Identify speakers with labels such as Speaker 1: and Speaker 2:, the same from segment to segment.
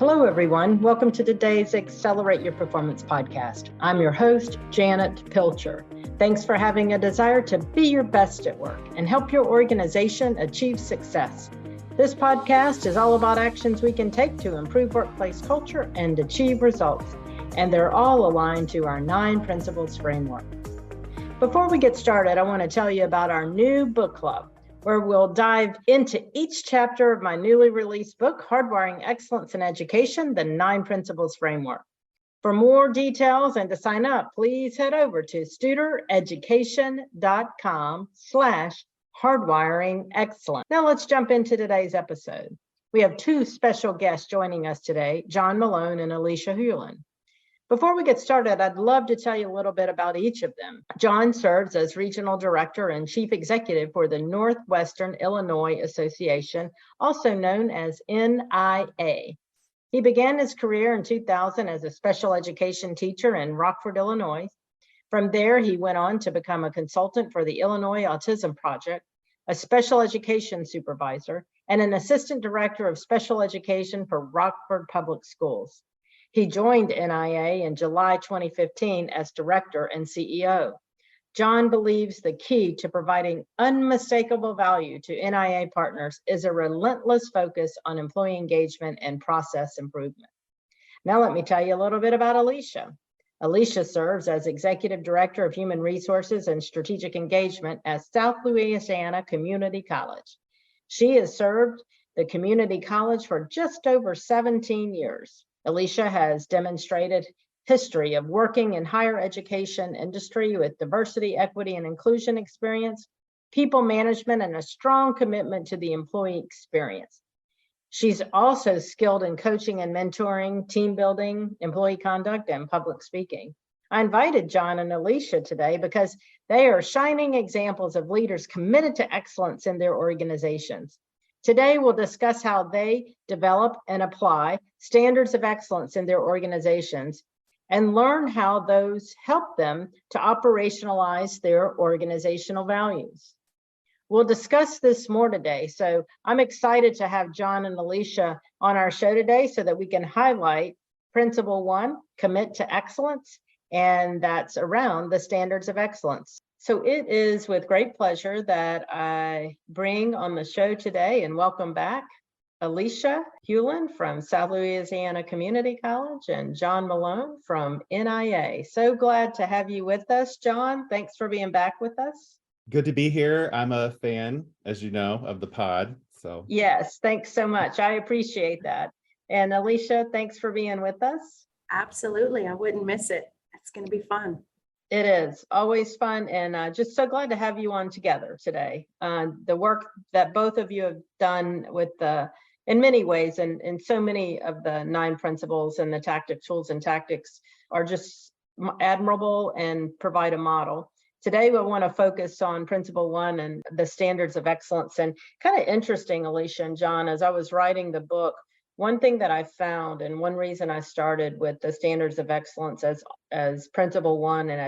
Speaker 1: Hello, everyone. Welcome to today's Accelerate Your Performance podcast. I'm your host, Janet Pilcher. Thanks for having a desire to be your best at work and help your organization achieve success. This podcast is all about actions we can take to improve workplace culture and achieve results, and they're all aligned to our 9 principles framework. Before we get started, I want to tell you about our new book club, where we'll dive into each chapter of my newly released book, Hardwiring Excellence in Education, the 9 Principles Framework. For more details and to sign up, please head over to studereducation.com/hardwiringexcellence. Now let's jump into today's episode. We have 2 special guests joining us today, Jon Malone and Alicia Hulin. Before we get started, I'd love to tell you a little bit about each of them. Jon serves as Regional Director and Chief Executive for the Northwestern Illinois Association, also known as NIA. He began his career in 2000 as a special education teacher in Rockford, Illinois. From there, he went on to become a consultant for the Illinois Autism Project, a special education supervisor, and an assistant director of special education for Rockford Public Schools. He joined NIA in July 2015 as director and CEO. Jon believes the key to providing unmistakable value to NIA partners is a relentless focus on employee engagement and process improvement. Now let me tell you a little bit about Alicia. Alicia serves as Executive Director of Human Resources and Strategic Engagement at South Louisiana Community College. She has served the community college for just over 17 years. Alicia has demonstrated history of working in higher education industry with diversity, equity, and inclusion experience, people management, and a strong commitment to the employee experience. She's also skilled in coaching and mentoring, team building, employee conduct, and public speaking. I invited Jon and Alicia today because they are shining examples of leaders committed to excellence in their organizations. Today, we'll discuss how they develop and apply standards of excellence in their organizations and learn how those help them to operationalize their organizational values. We'll discuss this more today, so I'm excited to have Jon and Alicia on our show today so that we can highlight Principle 1, Commit to Excellence, and that's around the standards of excellence. So it is with great pleasure that I bring on the show today and welcome back Alicia Hulin from South Louisiana Community College and Jon Malone from NIA. So glad to have you with us, Jon. Thanks for being back with us.
Speaker 2: Good to be here. I'm a fan, as you know, of the pod. So
Speaker 1: yes, thanks so much. I appreciate that. And Alicia, thanks for being with us.
Speaker 3: Absolutely. I wouldn't miss it. It's going to be fun.
Speaker 1: It is always fun, and just so glad to have you on together today. The work that both of you have done with in many ways, and in so many of the 9 principles and the tools and tactics are just admirable and provide a model. Today, we want to focus on Principle 1 and the standards of excellence. And kind of interesting, Alicia and Jon, as I was writing the book, one thing that I found, and one reason I started with the standards of excellence as Principle 1 and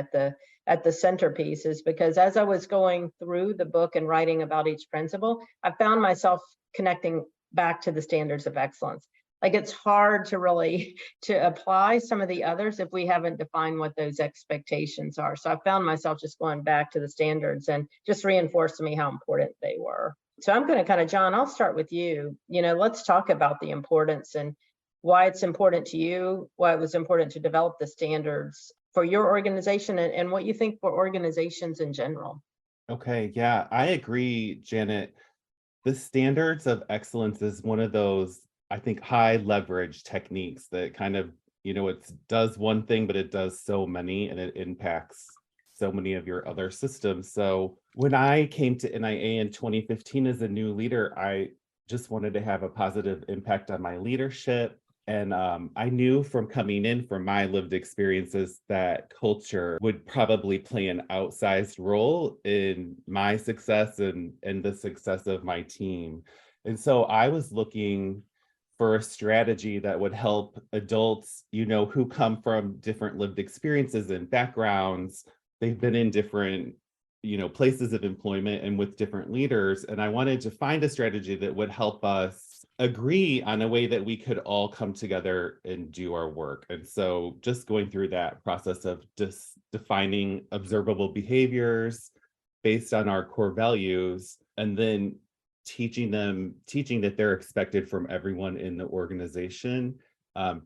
Speaker 1: at the centerpiece is because as I was going through the book and writing about each principle, I found myself connecting back to the standards of excellence. Like it's hard to really to apply some of the others if we haven't defined what those expectations are. So I found myself just going back to the standards and just reinforced to me how important they were. So I'm going to kind of, Jon, I'll start with you. Let's talk about the importance and why it's important to you, why it was important to develop the standards for your organization and what you think for organizations in general.
Speaker 2: Okay, yeah, I agree, Janet. The standards of excellence is one of those, I think, high leverage techniques that kind of, it does one thing, but it does so many and it impacts so many of your other systems. So when I came to NIA in 2015 as a new leader, I just wanted to have a positive impact on my leadership. And I knew from coming in from my lived experiences that culture would probably play an outsized role in my success and the success of my team. And so I was looking for a strategy that would help adults, who come from different lived experiences and backgrounds. They've been in different, places of employment and with different leaders. And I wanted to find a strategy that would help us agree on a way that we could all come together and do our work. And so just going through that process of just defining observable behaviors based on our core values, and then teaching that they're expected from everyone in the organization,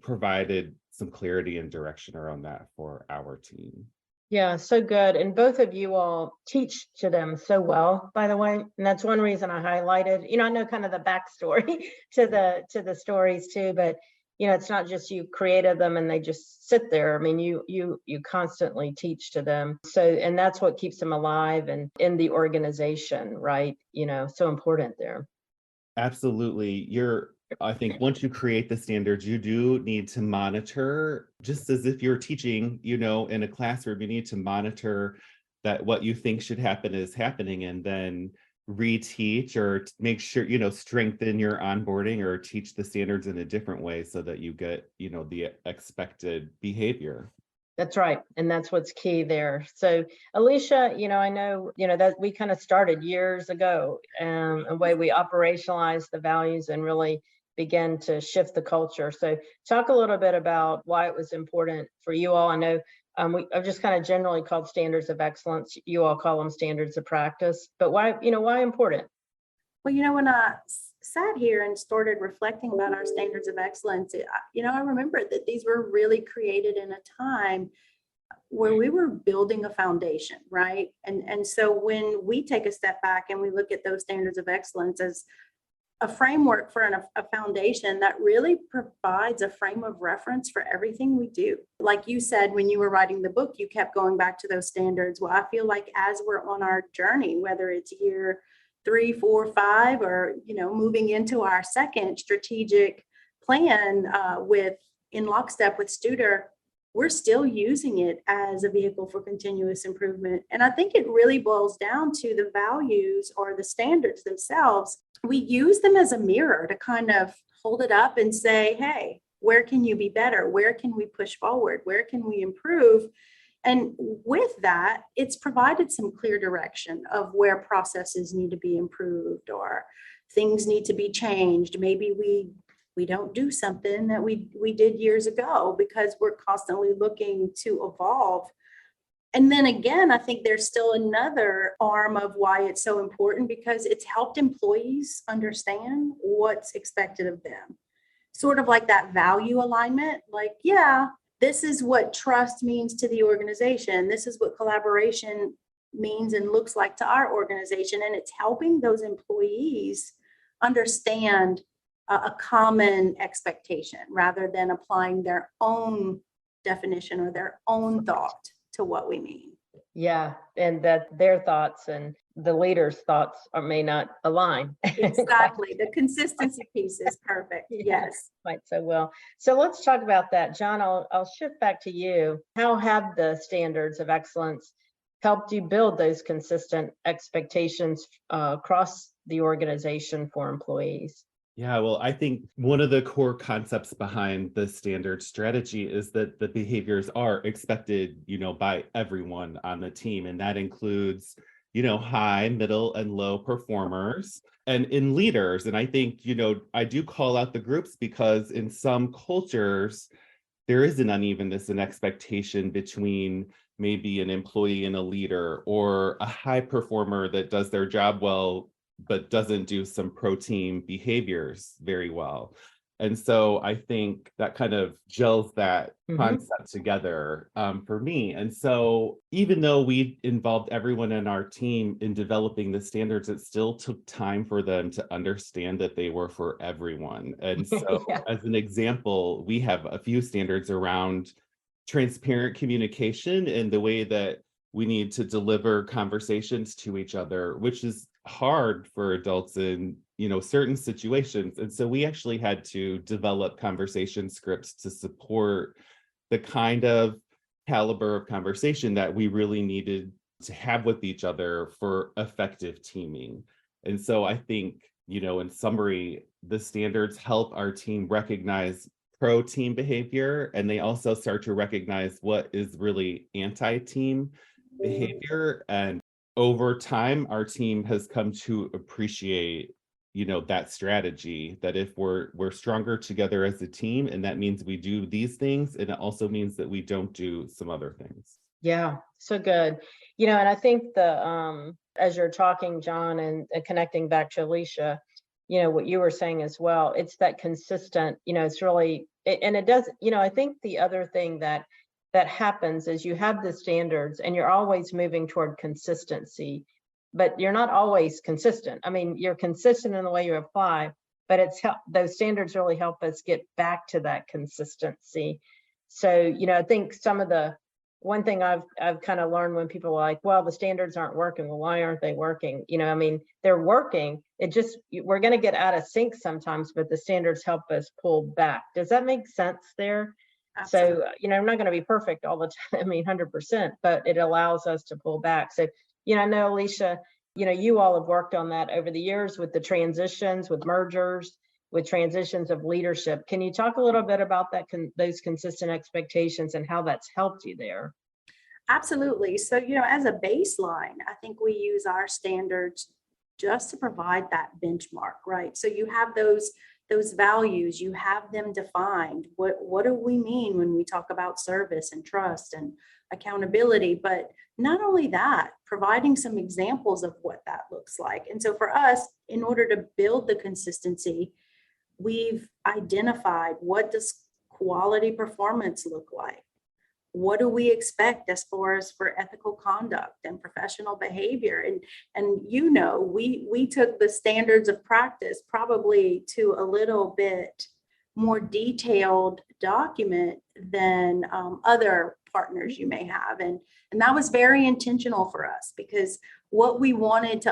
Speaker 2: provided some clarity and direction around that for our team.
Speaker 1: Yeah, so good. And both of you all teach to them so well, by the way. And that's one reason I highlighted, I know kind of the backstory to the stories too, but it's not just you created them and they just sit there. I mean, you constantly teach to them. So, and that's what keeps them alive and in the organization, right? So important there.
Speaker 2: Absolutely. I think once you create the standards, you do need to monitor, just as if you're teaching, in a classroom, you need to monitor that what you think should happen is happening, and then reteach or make sure, strengthen your onboarding or teach the standards in a different way so that you get, the expected behavior.
Speaker 1: That's right. And that's what's key there. So Alicia, I know, that we kind of started years ago, a way we operationalized the values and really began to shift the culture. So talk a little bit about why it was important for you all. I know I've just kind of generally called standards of excellence. You all call them standards of practice, but why important?
Speaker 3: Well, when I sat here and started reflecting about our standards of excellence, I remember that these were really created in a time where we were building a foundation, right? And so when we take a step back and we look at those standards of excellence as a framework for a foundation that really provides a frame of reference for everything we do. Like you said, when you were writing the book, you kept going back to those standards. Well, I feel like as we're on our journey, whether it's year 3, 4, 5, or moving into our second strategic plan in lockstep with Studer, we're still using it as a vehicle for continuous improvement. And I think it really boils down to the values or the standards themselves. We use them as a mirror to kind of hold it up and say, hey, where can you be better? Where can we push forward? Where can we improve? And with that, it's provided some clear direction of where processes need to be improved or things need to be changed. Maybe we don't do something that we did years ago because we're constantly looking to evolve. And then again, I think there's still another arm of why it's so important, because it's helped employees understand what's expected of them. Sort of like that value alignment, like, yeah, this is what trust means to the organization. This is what collaboration means and looks like to our organization. And it's helping those employees understand a common expectation rather than applying their own definition or their own thought to what we mean.
Speaker 1: Yeah, and that their thoughts and the leader's thoughts may not align.
Speaker 3: Exactly. The consistency piece is perfect. Yes.
Speaker 1: Quite so well. So let's talk about that. Jon, I'll shift back to you. How have the standards of excellence helped you build those consistent expectations across the organization for employees?
Speaker 2: Yeah, well, I think one of the core concepts behind the standard strategy is that the behaviors are expected, by everyone on the team. And that includes, high, middle, and low performers and in leaders. And I think, I do call out the groups because in some cultures, there is an unevenness in expectation between maybe an employee and a leader, or a high performer that does their job well but doesn't do some pro-team behaviors very well. And so I think that kind of gels that concept together for me. And so even though we involved everyone in our team in developing the standards, it still took time for them to understand that they were for everyone. And so as an example, we have a few standards around transparent communication and the way that we need to deliver conversations to each other, which is hard for adults in certain situations. And so we actually had to develop conversation scripts to support the kind of caliber of conversation that we really needed to have with each other for effective teaming. And so I think, in summary, the standards help our team recognize pro-team behavior, and they also start to recognize what is really anti-team behavior. And over time, our team has come to appreciate that strategy, that if we're stronger together as a team, and that means we do these things, and it also means that we don't do some other things.
Speaker 1: Yeah, so good. And I think as you're talking, John, and connecting back to Alicia, what you were saying as well, it's that consistent, it's really, and it does, I think the other thing that happens is you have the standards and you're always moving toward consistency, but you're not always consistent. I mean, you're consistent in the way you apply, but those standards really help us get back to that consistency. So, I think one thing I've kind of learned when people are like, well, the standards aren't working. Well, why aren't they working? I mean, they're working. We're going to get out of sync sometimes, but the standards help us pull back. Does that make sense there? Absolutely. So, I'm not going to be perfect all the time. I mean, 100%, but it allows us to pull back. So, I know, Alicia, you all have worked on that over the years with the transitions, with mergers, with transitions of leadership. Can you talk a little bit about those consistent expectations and how that's helped you there?
Speaker 3: Absolutely. So, as a baseline, I think we use our standards just to provide that benchmark, right? So you have those values, you have them defined. What do we mean when we talk about service and trust and accountability? But not only that, providing some examples of what that looks like. And so for us, in order to build the consistency, we've identified, what does quality performance look like? What do we expect as far as for ethical conduct and professional behavior? And we took the standards of practice probably to a little bit more detailed document than other partners you may have. And that was very intentional for us, because what we wanted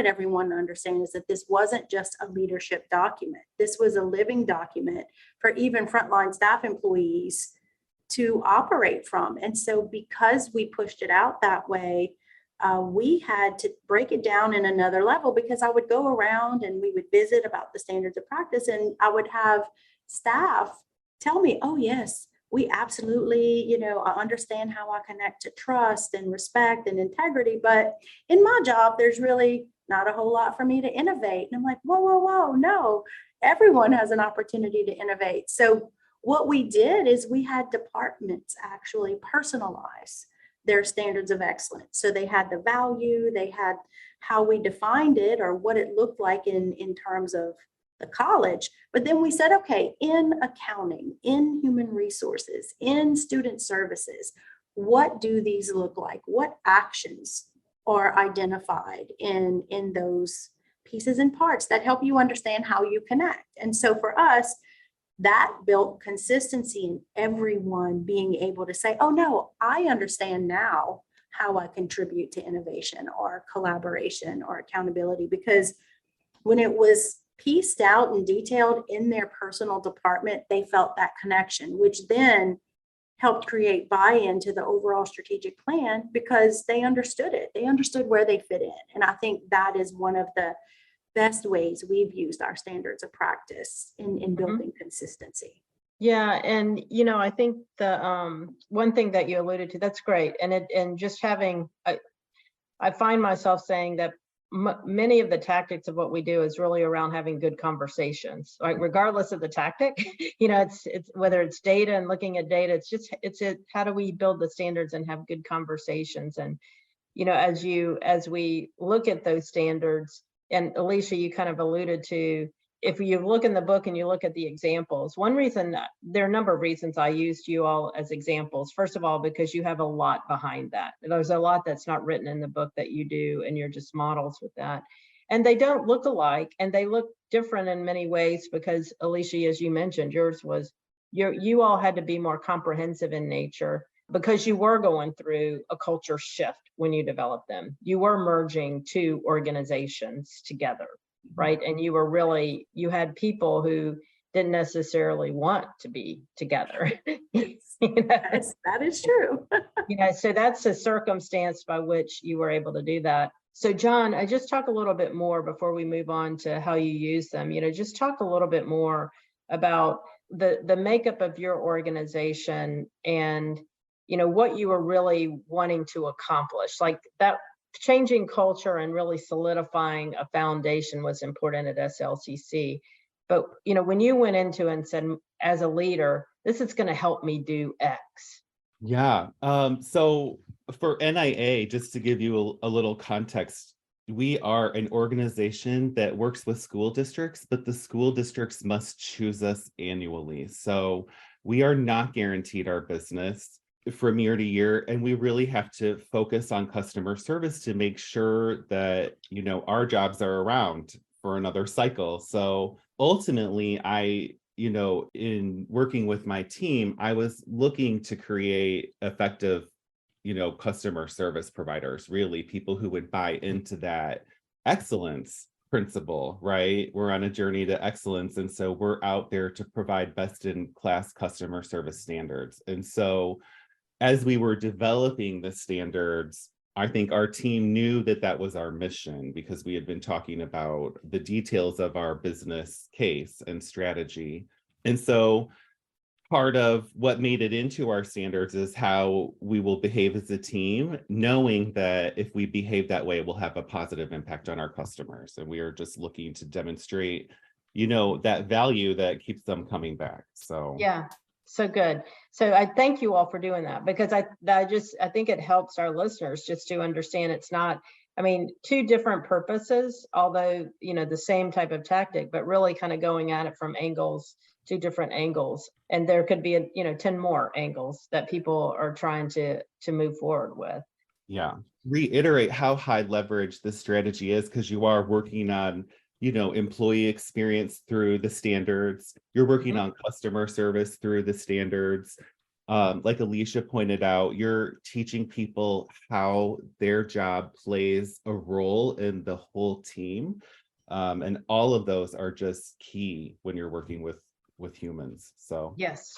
Speaker 3: everyone to understand is that this wasn't just a leadership document. This was a living document for even frontline staff employees to operate from. And so because we pushed it out that way, we had to break it down in another level, because I would go around and we would visit about the standards of practice, and I would have staff tell me, oh yes, we absolutely, I understand how I connect to trust and respect and integrity, but in my job, there's really not a whole lot for me to innovate. And I'm like, whoa, no, everyone has an opportunity to innovate. So what we did is we had departments actually personalize their standards of excellence. So they had the value, they had how we defined it or what it looked like in terms of the college. But then we said, okay, in accounting, in human resources, in student services, what do these look like? What actions are identified in those pieces and parts that help you understand how you connect? And so for us, that built consistency in everyone being able to say, oh no, I understand now how I contribute to innovation or collaboration or accountability. Because when it was pieced out and detailed in their personal department, they felt that connection, which then helped create buy-in to the overall strategic plan, because they understood it. They understood where they fit in. And I think that is one of the best ways we've used our standards of practice in building consistency.
Speaker 1: Yeah, and I think the one thing that you alluded to, that's great, and just having, I find myself saying that many of the tactics of what we do is really around having good conversations, right? Regardless of the tactic, it's whether it's data and looking at data, it's how do we build the standards and have good conversations? And as we look at those standards. And Alicia, you kind of alluded to, if you look in the book and you look at the examples, one reason, there are a number of reasons I used you all as examples. First of all, because you have a lot behind that. There's a lot that's not written in the book that you do, and you're just models with that. And they don't look alike, and they look different in many ways, because Alicia, as you mentioned, yours was, you all had to be more comprehensive in nature, because you were going through a culture shift when you developed them. You were merging two organizations together, right? And you had people who didn't necessarily want to be together.
Speaker 3: Yes, that is true.
Speaker 1: So that's a circumstance by which you were able to do that. So Jon, I just talk a little bit more before we move on to how you use them, just talk a little bit more about the makeup of your organization and what you were really wanting to accomplish. Like that, changing culture and really solidifying a foundation was important at SLCC. But, when you went into and said, as a leader, this is going to help me do X.
Speaker 2: Yeah. So for NIA, just to give you a little context, we are an organization that works with school districts, but the school districts must choose us annually. So we are not guaranteed our business from year to year, and we really have to focus on customer service to make sure that, our jobs are around for another cycle. So ultimately, in working with my team, I was looking to create effective, customer service providers, really people who would buy into that excellence principle, right? We're on a journey to excellence. And so we're out there to provide best in class customer service standards. And so as we were developing the standards, I think our team knew that that was our mission because we had been talking about the details of our business case and strategy. And so part of what made it into our standards is how we will behave as a team, knowing that if we behave that way, we'll have a positive impact on our customers. And we are just looking to demonstrate, that value that keeps them coming back. So
Speaker 1: yeah. So good. So I thank you all for doing that, because I think it helps our listeners just to understand it's not, two different purposes, although, the same type of tactic, but really kind of going at it from two different angles. And there could be, 10 more angles that people are trying to move forward with.
Speaker 2: Yeah. Reiterate how high leverage this strategy is, because you are working on employee experience through the standards. You're working on customer service through the standards. Like Alicia pointed out, you're teaching people how their job plays a role in the whole team. And all of those are just key when you're working with humans. So
Speaker 1: yes.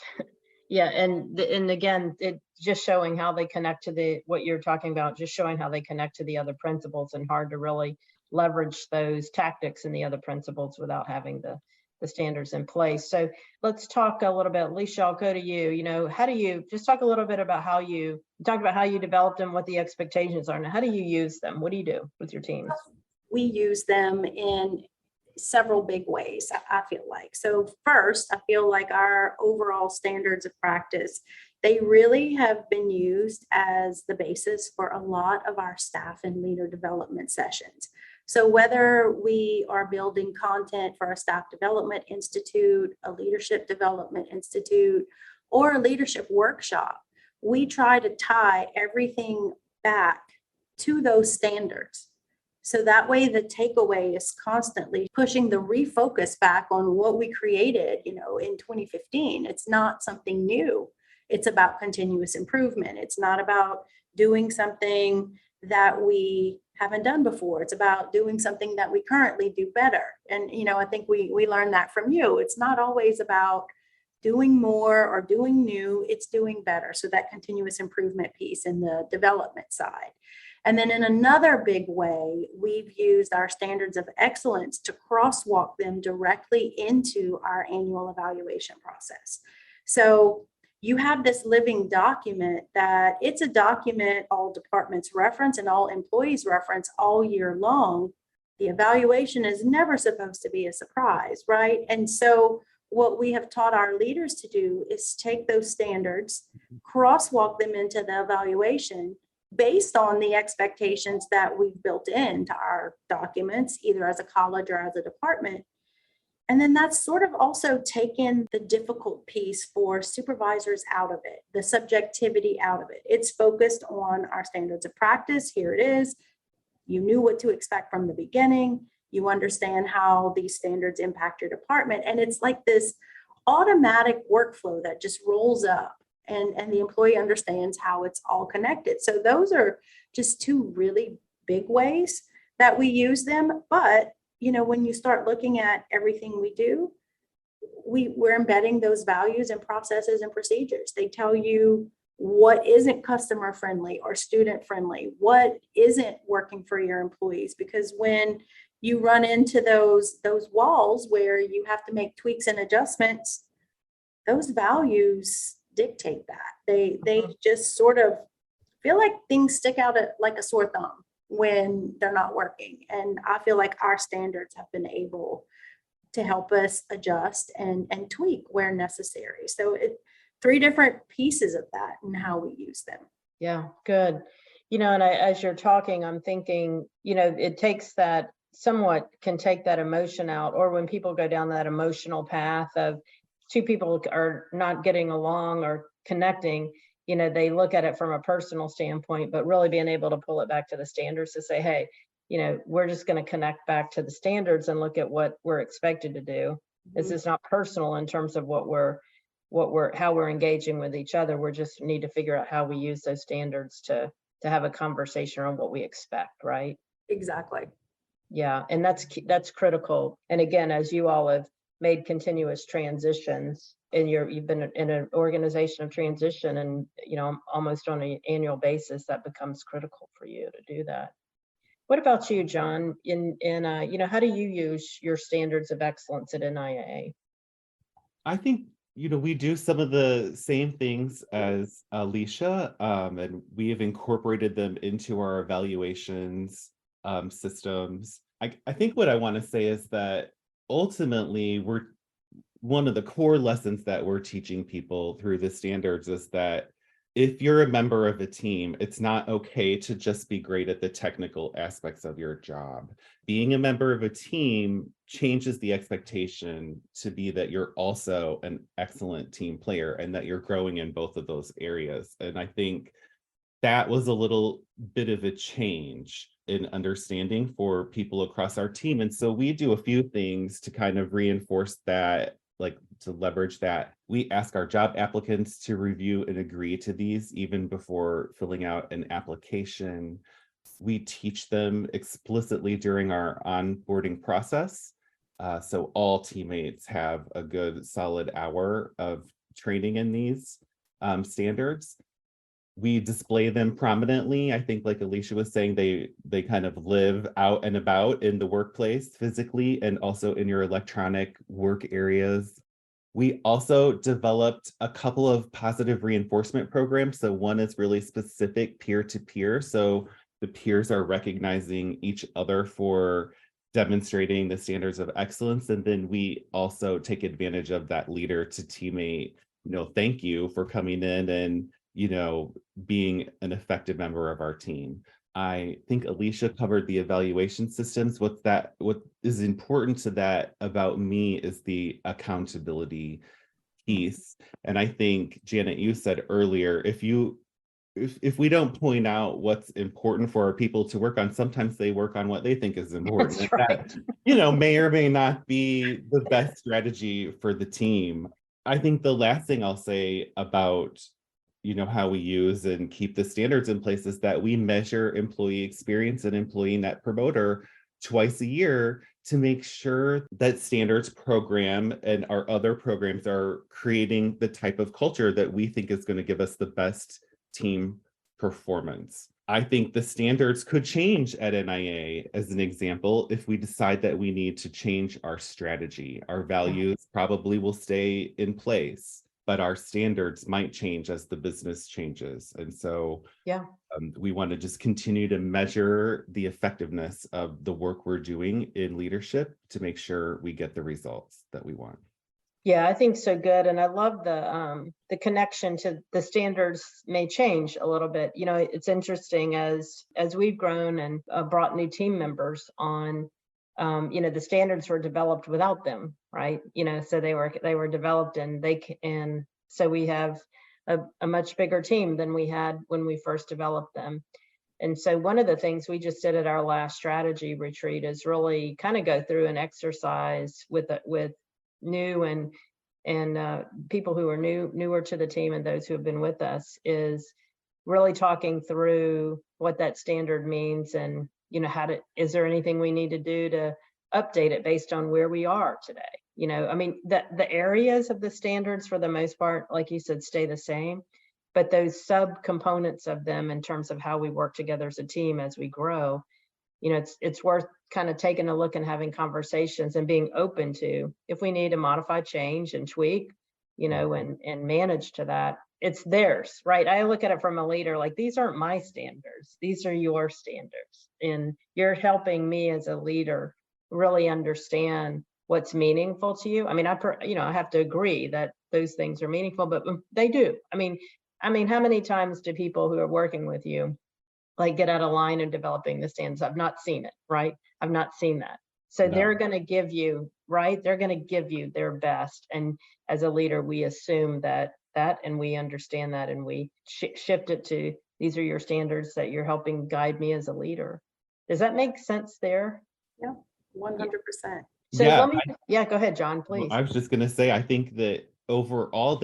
Speaker 1: Yeah. And again, it just showing how they connect to what you're talking about, just showing how they connect to the other principles, and hard to really leverage those tactics and the other principles without having the standards in place. So let's talk a little bit. Alicia, I'll go to you. How do you just talk a little bit about how you developed them, what the expectations are, and how do you use them? What do you do with your teams?
Speaker 3: We use them in several big ways, I feel like. So first, I feel like our overall standards of practice, they really have been used as the basis for a lot of our staff and leader development sessions. So whether we are building content for a staff development institute, a leadership development institute, or a leadership workshop, we try to tie everything back to those standards. So that way the takeaway is constantly pushing the refocus back on what we created, in 2015. It's not something new. It's about continuous improvement. It's not about doing something that we haven't done before. It's about doing something that we currently do better. And, I think we learned that from you. It's not always about doing more or doing new, it's doing better. So that continuous improvement piece in the development side. And then in another big way, we've used our standards of excellence to crosswalk them directly into our annual evaluation process. So you have this living document that it's a document all departments reference and all employees reference all year long. The evaluation is never supposed to be a surprise, right? And so what we have taught our leaders to do is take those standards, crosswalk them into the evaluation based on the expectations that we've built into our documents, either as a college or as a department. And then that's sort of also taken the difficult piece for supervisors out of it, the subjectivity out of it. It's focused on our standards of practice. Here it is. You knew what to expect from the beginning. You understand how these standards impact your department. And it's like this automatic workflow that just rolls up, and the employee understands how it's all connected. So those are just two really big ways that we use them. But when you start looking at everything we do, we're embedding those values and processes and procedures. They tell you what isn't customer friendly or student friendly, what isn't working for your employees. Because when you run into those walls where you have to make tweaks and adjustments, those values dictate that. They just sort of feel like things stick out like a sore thumb when they're not working. And I feel like our standards have been able to help us adjust and tweak where necessary. So three different pieces of that and how we use them.
Speaker 1: Yeah, good. And as you're talking, I'm thinking, it takes that can take that emotion out, or when people go down that emotional path of two people are not getting along or connecting, they look at it from a personal standpoint, but really being able to pull it back to the standards to say, hey, we're just going to connect back to the standards and look at what we're expected to do. This is not personal in terms of how we're engaging with each other. We just need to figure out how we use those standards to have a conversation on what we expect, right?
Speaker 3: Exactly.
Speaker 1: Yeah, and that's critical. And again, as you all have made continuous transitions, and you've been in an organization of transition, and almost on an annual basis, that becomes critical for you to do that. What about you, Jon? How do you use your standards of excellence at NIA?
Speaker 2: I think, we do some of the same things as Alicia, and we have incorporated them into our evaluations systems. I think what I want to say is that ultimately, one of the core lessons that we're teaching people through the standards is that if you're a member of a team, it's not okay to just be great at the technical aspects of your job. Being a member of a team changes the expectation to be that you're also an excellent team player and that you're growing in both of those areas. And I think that was a little bit of a change in understanding for people across our team. And so we do a few things to kind of reinforce that, like to leverage that. We ask our job applicants to review and agree to these even before filling out an application. We teach them explicitly during our onboarding process. So all teammates have a good solid hour of training in these standards. We display them prominently. I think, like Alicia was saying, they kind of live out and about in the workplace physically and also in your electronic work areas. We also developed a couple of positive reinforcement programs. So one is really specific peer-to-peer. So the peers are recognizing each other for demonstrating the standards of excellence. And then we also take advantage of that leader to teammate, thank you for coming in and being an effective member of our team. I think Alicia covered the evaluation systems. What is important to that about me is the accountability piece. And I think, Janet, you said earlier, if we don't point out what's important for our people to work on, sometimes they work on what they think is important.
Speaker 1: That's right.
Speaker 2: That, may or may not be the best strategy for the team. I think the last thing I'll say about how we use and keep the standards in place is that we measure employee experience and employee net promoter twice a year to make sure that standards program and our other programs are creating the type of culture that we think is going to give us the best team performance. I think the standards could change at NIA, as an example, if we decide that we need to change our strategy. Our values probably will stay in place, but our standards might change as the business changes. And so we want to just continue to measure the effectiveness of the work we're doing in leadership to make sure we get the results that we want.
Speaker 1: Yeah, I think so. Good. And I love the connection to the standards may change a little bit. It's interesting as we've grown and brought new team members on, the standards were developed without them, right? So they were developed and so we have a much bigger team than we had when we first developed them. And so one of the things we just did at our last strategy retreat is really kind of go through an exercise with new and people who are newer to the team and those who have been with us, is really talking through what that standard means and is there anything we need to do to update it based on where we are today? The areas of the standards for the most part, like you said, stay the same, but those sub-components of them in terms of how we work together as a team as we grow, it's worth kind of taking a look and having conversations and being open to, if we need to modify, change, and tweak, and manage to that. It's theirs, right? I look at it from a leader, like, these aren't my standards. These are your standards. And you're helping me as a leader really understand what's meaningful to you. I mean, I have to agree that those things are meaningful, but they do. I mean, how many times do people who are working with you like get out of line in developing the standards? I've not seen it, right? I've not seen that. So
Speaker 2: No.
Speaker 1: they're going to give you, right? They're going to give you their best. And as a leader, we assume that, and we understand that, and we shift it to, these are your standards that you're helping guide me as a leader. Does that make sense there?
Speaker 3: Yeah, 100%.
Speaker 1: So
Speaker 2: Yeah,
Speaker 1: go ahead, Jon, please.
Speaker 2: I was just going to say, I think that overall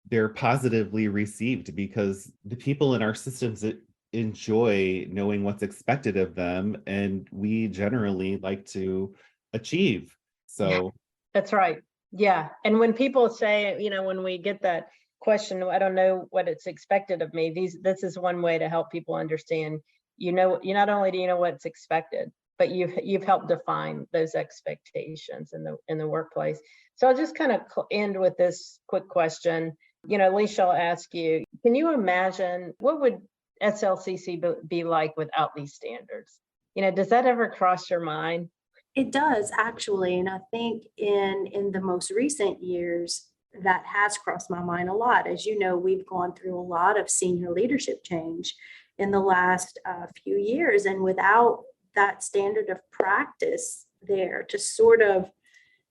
Speaker 2: they're positively received, because the people in our systems enjoy knowing what's expected of them, and we generally like to achieve. So
Speaker 1: yeah, that's right. Yeah. And when people say, when we get that question, I don't know what it's expected of me, this is one way to help people understand, you not only do you know what's expected, but you've helped define those expectations in the workplace. So I'll just kind of end with this quick question. Alicia, I'll ask you, can you imagine what would SLCC be like without these standards? Does that ever cross your mind?
Speaker 3: It does, actually. And I think in the most recent years, that has crossed my mind a lot. As you know, we've gone through a lot of senior leadership change in the last few years. And without that standard of practice there to sort of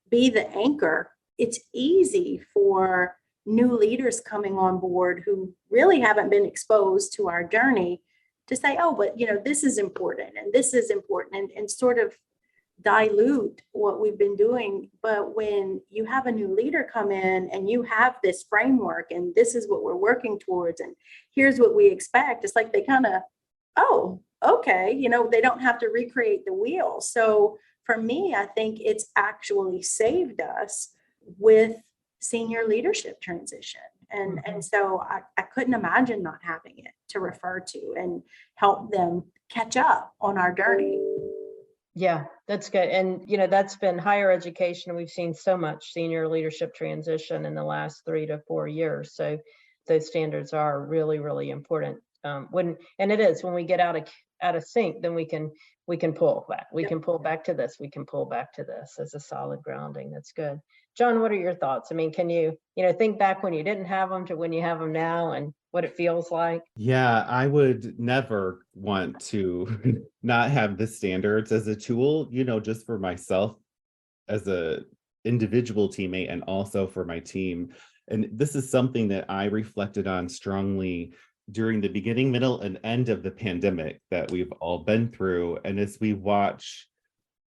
Speaker 3: be the anchor, it's easy for new leaders coming on board who really haven't been exposed to our journey to say, oh, but this is important and this is important, and sort of dilute what we've been doing. But when you have a new leader come in and you have this framework and this is what we're working towards and here's what we expect, it's like they kind of, oh, okay, they don't have to recreate the wheel. So for me, I think it's actually saved us with senior leadership transition. And so I couldn't imagine not having it to refer to and help them catch up on our journey.
Speaker 1: Yeah, that's good. And, that's been higher education. We've seen so much senior leadership transition in the last 3 to 4 years. So those standards are really, really important. When we get out of sync, then we can pull back. We can pull back to this. We can pull back to this as a solid grounding. That's good. Jon, what are your thoughts? I mean, can you, think back when you didn't have them to when you have them now and what it feels like?
Speaker 2: yeah, I would never want to not have the standards as a tool, just for myself as a individual teammate and also for my team. And this is something that I reflected on strongly during the beginning, middle, and end of the pandemic that we've all been through. And as we watch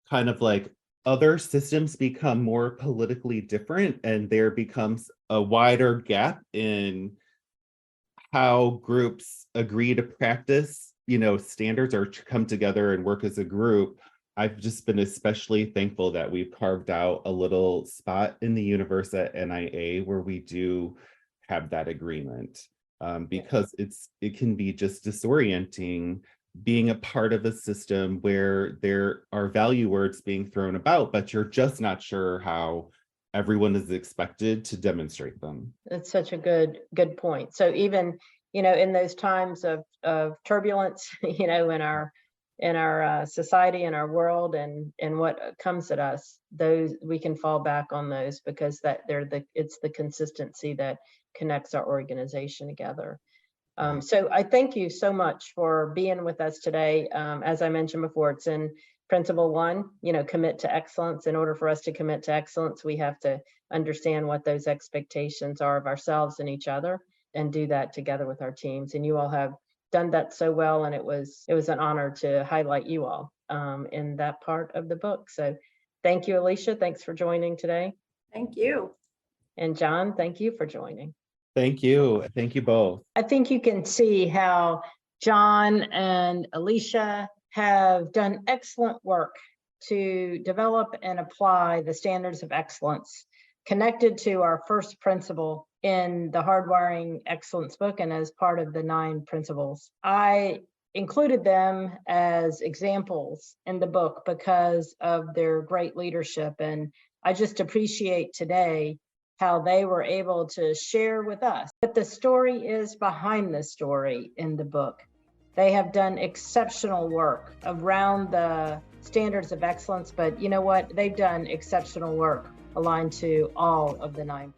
Speaker 2: kind of like other systems become more politically different, and there becomes a wider gap in how groups agree to practice, standards or come together and work as a group, I've just been especially thankful that we've carved out a little spot in the universe at NIA where we do have that agreement, because it can be just disorienting being a part of a system where there are value words being thrown about, but you're just not sure how everyone is expected to demonstrate them.
Speaker 1: That's such a good point. So even, in those times of turbulence, in our society, in our world, and what comes at us, those we can fall back on those because it's the consistency that connects our organization together. So I thank you so much for being with us today. As I mentioned before, it's in Principle 1, commit to excellence. In order for us to commit to excellence, we have to understand what those expectations are of ourselves and each other, and do that together with our teams. And you all have done that so well, and it was an honor to highlight you all in that part of the book. So thank you, Alicia. Thanks for joining today.
Speaker 3: Thank you.
Speaker 1: And Jon, thank you for joining.
Speaker 2: Thank you. Thank you both.
Speaker 1: I think you can see how Jon and Alicia have done excellent work to develop and apply the standards of excellence connected to our first principle in the Hardwiring Excellence book and as part of the 9 principles. I included them as examples in the book because of their great leadership. And I just appreciate today how they were able to share with us. But the story is behind the story in the book. They have done exceptional work around the standards of excellence, but you know what? They've done exceptional work aligned to all of the 9